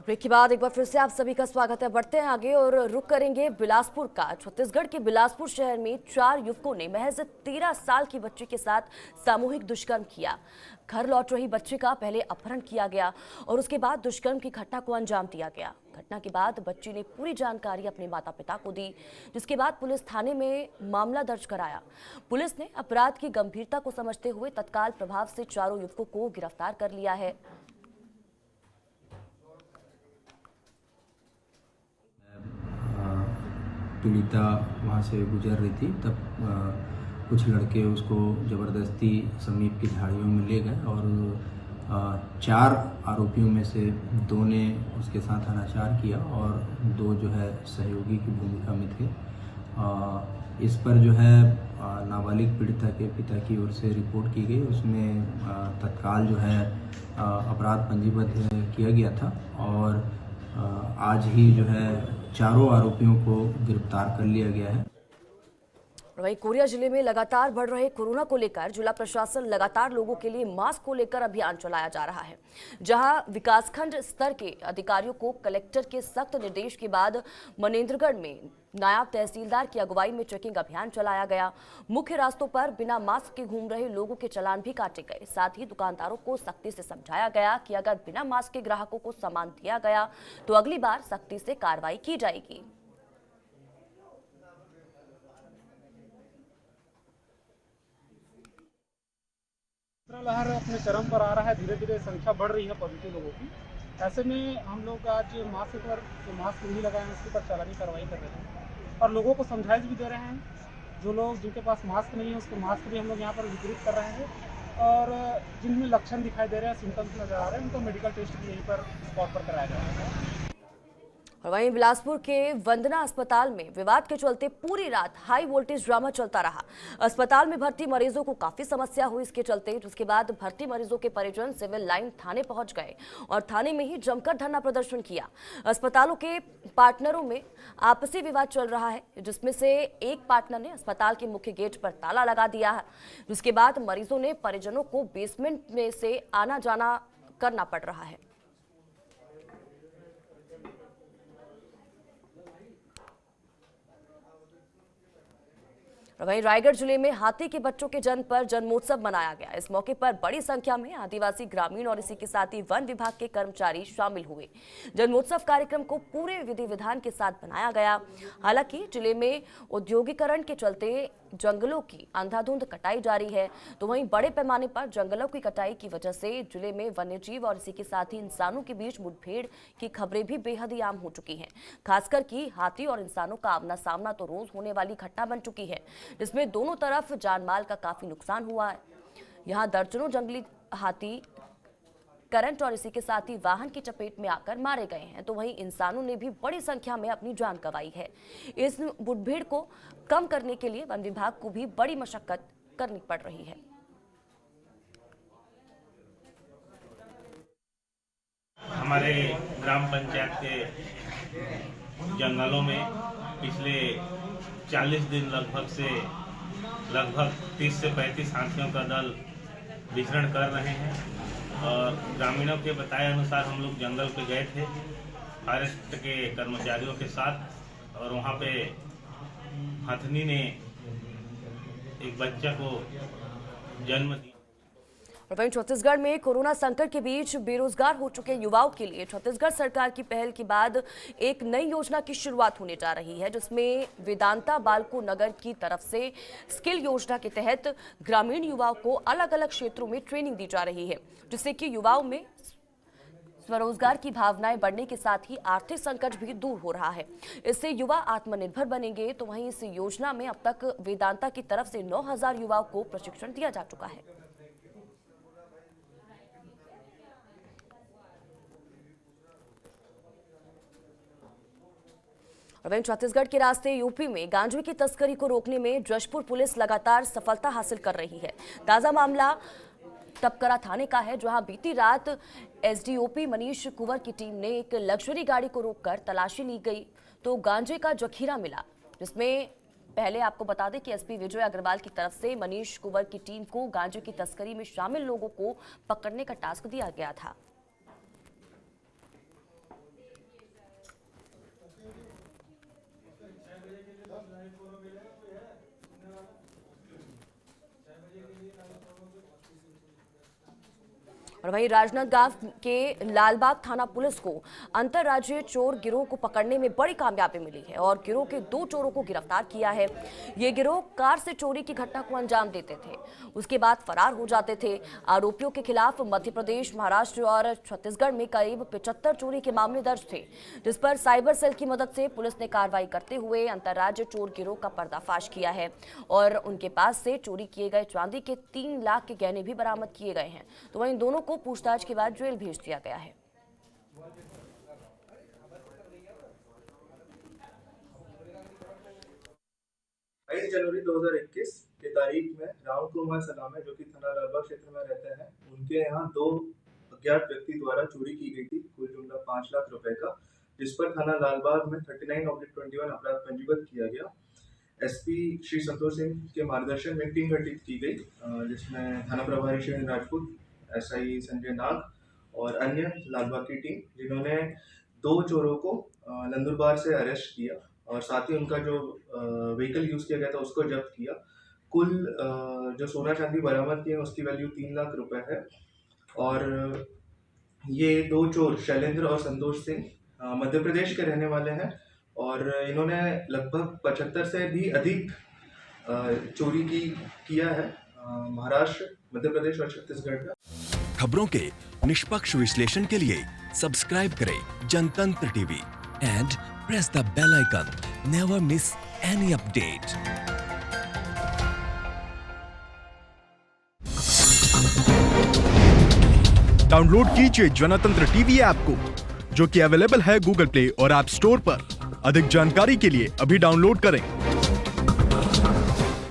Break के बाद एक बार फिर से आप सभी का स्वागत है। बढ़ते हैं आगे और रुक करेंगे बिलासपुर का। छत्तीसगढ़ के बिलासपुर शहर में 4 युवकों ने महज 13 साल की बच्ची के साथ सामूहिक दुष्कर्म किया। घर लौट रही बच्ची का पहले अपहरण किया गया और उसके बाद दुष्कर्म की घटना को अंजाम दिया गया। घटना के बाद बच्ची ने पूरी जानकारी अपने माता पिता को दी, जिसके बाद पुलिस थाने में मामला दर्ज कराया। पुलिस ने अपराध की गंभीरता को समझते हुए तत्काल प्रभाव से चारों युवकों को गिरफ्तार कर लिया है। पीड़िता वहाँ से गुजर रही थी, तब कुछ लड़के उसको ज़बरदस्ती समीप की झाड़ियों में ले गए और 4 आरोपियों में से 2 ने उसके साथ अनाचार किया और 2 जो है सहयोगी की भूमिका में थे। इस पर जो है नाबालिग पीड़िता के पिता की ओर से रिपोर्ट की गई। उसमें तत्काल जो है अपराध पंजीबद्ध किया गया था और आज ही जो है चारों आरोपियों को गिरफ्तार कर लिया गया है। वहीं कोरिया जिले में लगातार बढ़ रहे कोरोना को लेकर जिला प्रशासन लगातार लोगों के लिए मास्क को लेकर अभियान चलाया जा रहा है। जहां विकासखंड स्तर के अधिकारियों को कलेक्टर के सख्त निर्देश के बाद मनेंद्रगढ़ में नायब तहसीलदार की अगुवाई में चेकिंग अभियान चलाया गया। मुख्य रास्तों पर बिना मास्क के घूम रहे लोगों के चालान भी काटे गए। साथ ही दुकानदारों को सख्ती से समझाया गया कि अगर बिना मास्क के ग्राहकों को सामान दिया गया तो अगली बार सख्ती से कार्रवाई की जाएगी। लहर अपने चरम पर आ रहा है। धीरे धीरे संख्या बढ़ रही है पॉजिटिव लोगों की। ऐसे में हम लोग आज मास्क पर जो मास्क नहीं लगाए हैं उसके ऊपर चालानी कार्रवाई कर रहे हैं और लोगों को समझाइश भी दे रहे हैं। जो लोग जिनके पास मास्क नहीं है उसको मास्क भी हम लोग यहाँ पर वितरित कर रहे हैं और जिनमें लक्षण दिखाई दे रहे हैं, सिम्टम्स नजर आ रहे हैं, उनको मेडिकल टेस्ट भी यहीं पर स्पॉट पर कराया जा रहा है। और वहीं बिलासपुर के वंदना अस्पताल में विवाद के चलते पूरी रात हाई वोल्टेज ड्रामा चलता रहा। अस्पताल में भर्ती मरीजों को काफी समस्या हुई इसके चलते, जिसके बाद भर्ती मरीजों के परिजन सिविल लाइन थाने पहुंच गए और थाने में ही जमकर धरना प्रदर्शन किया। अस्पतालों के पार्टनरों में आपसी विवाद चल रहा है, जिसमें से एक पार्टनर ने अस्पताल के मुख्य गेट पर ताला लगा दिया है, जिसके बाद मरीजों ने परिजनों को बेसमेंट में से आना जाना करना पड़ रहा है। वहीं रायगढ़ जिले में हाथी के बच्चों के जन्म पर जन्मोत्सव मनाया गया। इस मौके पर बड़ी संख्या में आदिवासी, ग्रामीण और इसी के साथ ही वन विभाग के कर्मचारी शामिल हुए। जन्मोत्सव कार्यक्रम को पूरे विधि विधान के साथ बनाया गया। हालांकि जिले में औद्योगिकरण के चलते जंगलों की अंधाधुंध कटाई जारी है, तो वहीं बड़े पैमाने पर जंगलों की कटाई की वजह से जिले में वन्यजीव और इसी के साथ ही इंसानों के बीच मुठभेड़ की खबरें भी बेहद ही आम हो चुकी हैं। खासकर कि हाथी और इंसानों का आमना सामना तो रोज होने वाली घटना बन चुकी है, जिसमें दोनों तरफ जानमाल का काफी नुकसान हुआ है। यहाँ दर्जनों जंगली हाथी करंट और इसी के साथ ही वाहन की चपेट में आकर मारे गए हैं, तो वहीं इंसानों ने भी बड़ी संख्या में अपनी जान गंवाई है। इस मुठभेड़ को कम करने के लिए वन विभाग को भी बड़ी मशक्कत करनी पड़ रही है। हमारे ग्राम पंचायत के जंगलों में पिछले 40 दिन लगभग 30 से 35 हाथियों का दल विचरण कर रहे हैं और ग्रामीणों के बताए अनुसार हम लोग जंगल पे गए थे फॉरेस्ट के कर्मचारियों के साथ और वहाँ पे हथनी ने एक बच्चा को जन्म दिया। वहीं छत्तीसगढ़ में कोरोना संकट के बीच बेरोजगार हो चुके युवाओं के लिए छत्तीसगढ़ सरकार की पहल के बाद एक नई योजना की शुरुआत होने जा रही है, जिसमें वेदांता बालको नगर की तरफ से स्किल योजना के तहत ग्रामीण युवाओं को अलग अलग क्षेत्रों में ट्रेनिंग दी जा रही है, जिससे कि युवाओं में स्वरोजगार की भावनाएं बढ़ने के साथ ही आर्थिक संकट भी दूर हो रहा है। इससे युवा आत्मनिर्भर बनेंगे। तो वहीं इस योजना में अब तक वेदांता की तरफ से 9,000 युवाओं को प्रशिक्षण दिया जा चुका है। वहीं छत्तीसगढ़ के रास्ते यूपी में गांजे की तस्करी को रोकने में जशपुर पुलिस लगातार सफलता हासिल कर रही है। ताजा मामला टपकरा थाने का है, जहां बीती रात एसडीओपी मनीष कुंवर की टीम ने एक लग्जरी गाड़ी को रोककर तलाशी ली गई तो गांजे का जखीरा मिला, जिसमें पहले आपको बता दें कि एसपी विजय अग्रवाल की तरफ से मनीष कुंवर की टीम को गांजे की तस्करी में शामिल लोगों को पकड़ने का टास्क दिया गया था। और वहीं राजनांदगांव के लालबाग थाना पुलिस को अंतर्राज्यीय चोर गिरोह को पकड़ने में बड़ी कामयाबी मिली है और गिरोह के 2 चोरों को गिरफ्तार किया है। ये गिरोह कार से चोरी की घटना को अंजाम देते थे, उसके बाद फरार हो जाते थे। आरोपियों के खिलाफ मध्य प्रदेश, महाराष्ट्र और छत्तीसगढ़ में करीब 75 चोरी के मामले दर्ज थे, जिस पर साइबर सेल की मदद से पुलिस ने कार्रवाई करते हुए अंतर्राज्यीय चोर गिरोह का पर्दाफाश किया है और उनके पास से चोरी किए गए चांदी के 3 लाख के गहने भी बरामद किए गए हैं। तो वहीं दोनों को पूछताछ के बाद जेल भेज दिया गया है। 22 जनवरी 2021 की तारीख में राम कुमार सलामे जो कि थाना लालबाग क्षेत्र में रहते हैं, उनके यहाँ 2 अज्ञात व्यक्ति द्वारा चोरी की गई थी, कुल जुमला 5 लाख रुपए का, जिस पर थाना लालबाग में 39/21 अपराध पंजीबद्ध किया गया। एसपी श्री संतोष सिंह के मार्गदर्शन में टीम गठित की गई, जिसमें थाना प्रभारी श्री राजपूत, एसआई संजय नाग और अन्य लालबाग की टीम, जिन्होंने 2 चोरों को नंदुरबार से अरेस्ट किया और साथ ही उनका जो व्हीकल यूज किया गया था उसको जब्त किया। कुल जो सोना चांदी बरामद किए उसकी वैल्यू 3 लाख रुपए है और ये 2 चोर शैलेंद्र और संतोष सिंह मध्य प्रदेश के रहने वाले हैं और इन्होंने लगभग 75 से भी अधिक चोरी किया है महाराष्ट्र, मध्य प्रदेश और छत्तीसगढ़ का। खबरों के निष्पक्ष विश्लेषण के लिए सब्सक्राइब करें जनतंत्र TV and press the bell icon. Never miss any update. Download कीजिए जनतंत्र टीवी ऐप को, जो कि अवेलेबल है गूगल प्ले और ऐप स्टोर पर। अधिक जानकारी के लिए अभी डाउनलोड करें।